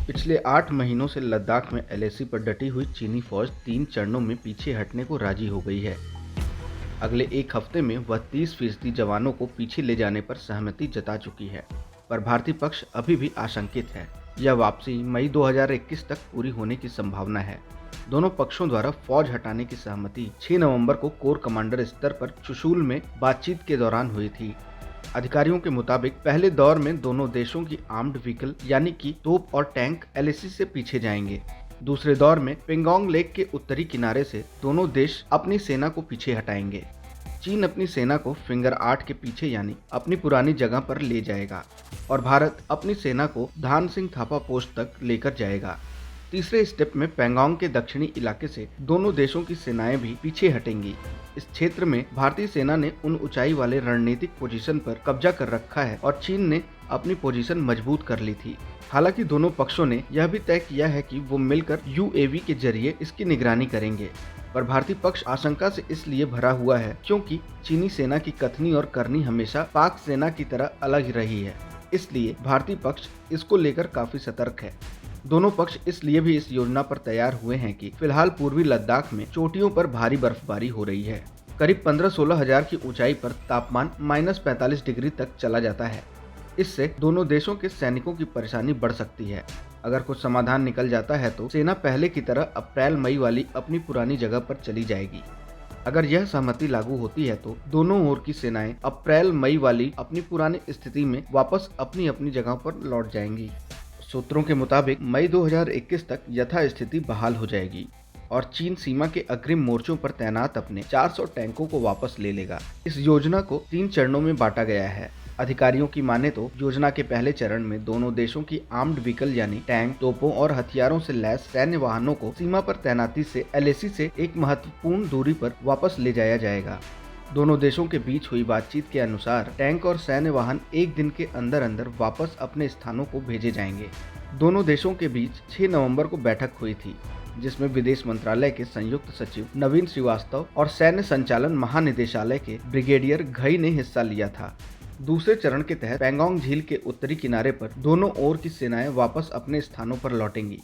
पिछले 8 महीनों से लद्दाख में एलएसी पर डटी हुई चीनी फौज 3 चरणों में पीछे हटने को राजी हो गई है। अगले एक हफ्ते में वह 30% जवानों को पीछे ले जाने पर सहमति जता चुकी है, पर भारतीय पक्ष अभी भी आशंकित है। यह वापसी मई 2021 तक पूरी होने की संभावना है। दोनों पक्षों द्वारा फौज हटाने की सहमति 6 नवंबर को कोर कमांडर स्तर पर चुशूल में बातचीत के दौरान हुई थी। अधिकारियों के मुताबिक पहले दौर में दोनों देशों की आर्म्ड व्हीकल यानी कि तोप और टैंक एलएसी से पीछे जाएंगे। दूसरे दौर में पेंगोंग लेक के उत्तरी किनारे से दोनों देश अपनी सेना को पीछे हटाएंगे। चीन अपनी सेना को फिंगर 8 के पीछे यानी अपनी पुरानी जगह पर ले जाएगा और भारत अपनी सेना को धान सिंह थापा पोस्ट तक लेकर जाएगा। तीसरे स्टेप में पेंगोंग के दक्षिणी इलाके से दोनों देशों की सेनाएं भी पीछे हटेंगी। इस क्षेत्र में भारतीय सेना ने उन ऊंचाई वाले रणनीतिक पोजीशन पर कब्जा कर रखा है और चीन ने अपनी पोजीशन मजबूत कर ली थी। हालांकि दोनों पक्षों ने यह भी तय किया है कि वो मिलकर यूएवी के जरिए इसकी निगरानी करेंगे, पर भारतीय पक्ष आशंका से इसलिए भरा हुआ है क्योंकि चीनी सेना की कथनी और करनी हमेशा पाक सेना की तरह अलग रही है। इसलिए भारतीय पक्ष इसको लेकर काफी सतर्क है। दोनों पक्ष इसलिए भी इस योजना पर तैयार हुए हैं कि फिलहाल पूर्वी लद्दाख में चोटियों पर भारी बर्फबारी हो रही है। करीब 15-16 हजार की ऊंचाई पर तापमान -45 डिग्री तक चला जाता है। इससे दोनों देशों के सैनिकों की परेशानी बढ़ सकती है। अगर कुछ समाधान निकल जाता है तो सेना पहले की तरह अप्रैल-मई वाली अपनी पुरानी जगह पर चली जाएगी। अगर यह सहमति लागू होती है तो दोनों ओर की सेनाएं अप्रैल-मई वाली अपनी पुरानी स्थिति में वापस अपनी अपनी जगह पर लौट जाएंगी। सूत्रों के मुताबिक मई 2021 तक यथास्थिति बहाल हो जाएगी और चीन सीमा के अग्रिम मोर्चों पर तैनात अपने 400 टैंकों को वापस ले लेगा। इस योजना को 3 चरणों में बांटा गया है। अधिकारियों की माने तो योजना के पहले चरण में दोनों देशों की आर्म्ड व्हीकल यानी टैंक, तोपों और हथियारों से लैस सैन्य वाहनों को सीमा पर तैनाती से एलएसी से एक महत्वपूर्ण दूरी पर वापस ले जाया जाएगा। दोनों देशों के बीच हुई बातचीत के अनुसार टैंक और सैन्य वाहन एक दिन के अंदर अंदर वापस अपने स्थानों को भेजे जाएंगे। दोनों देशों के बीच 6 नवंबर को बैठक हुई थी, जिसमें विदेश मंत्रालय के संयुक्त सचिव नवीन श्रीवास्तव और सैन्य संचालन महानिदेशालय के ब्रिगेडियर घई ने हिस्सा लिया था। दूसरे चरण के तहत पेंगोंग झील के उत्तरी किनारे पर दोनों ओर की सेनाएं वापस अपने स्थानों पर लौटेंगी।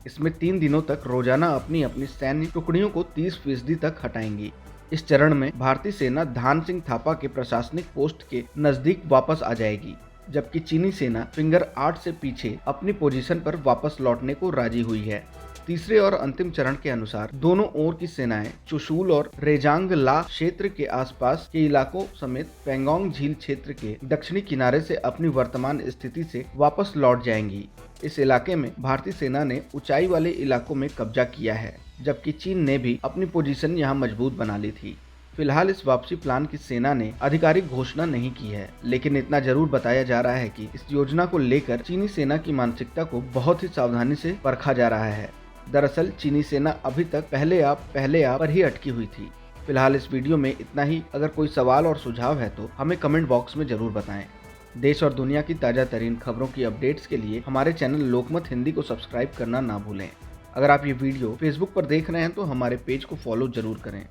इसमें 3 दिनों तक रोजाना अपनी अपनी सैन्य टुकड़ियों को 30% तक हटाएंगी। इस चरण में भारतीय सेना धान सिंह थापा के प्रशासनिक पोस्ट के नजदीक वापस आ जाएगी, जबकि चीनी सेना फिंगर 8 से पीछे अपनी पोजीशन पर वापस लौटने को राजी हुई है। तीसरे और अंतिम चरण के अनुसार दोनों ओर की सेनाएं चुशूल और रेजांग ला क्षेत्र के आसपास के इलाकों समेत पेंगोंग झील क्षेत्र के दक्षिणी किनारे से अपनी वर्तमान स्थिति से वापस लौट जाएंगी। इस इलाके में भारतीय सेना ने ऊंचाई वाले इलाकों में कब्जा किया है, जबकि चीन ने भी अपनी पोजीशन यहां मजबूत बना ली थी। फिलहाल इस वापसी प्लान की सेना ने आधिकारिक घोषणा नहीं की है, लेकिन इतना जरूर बताया जा रहा है कि इस योजना को लेकर चीनी सेना की मानसिकता को बहुत ही सावधानी से परखा जा रहा है। दरअसल चीनी सेना अभी तक पहले आप पर ही अटकी हुई थी। फिलहाल इस वीडियो में इतना ही। अगर कोई सवाल और सुझाव है तो हमें कमेंट बॉक्स में जरूर बताएं। देश और दुनिया की ताज़ा तरीन खबरों की अपडेट्स के लिए हमारे चैनल लोकमत हिंदी को सब्सक्राइब करना ना भूलें। अगर आप ये वीडियो फेसबुक पर देख रहे हैं तो हमारे पेज को फॉलो जरूर करें।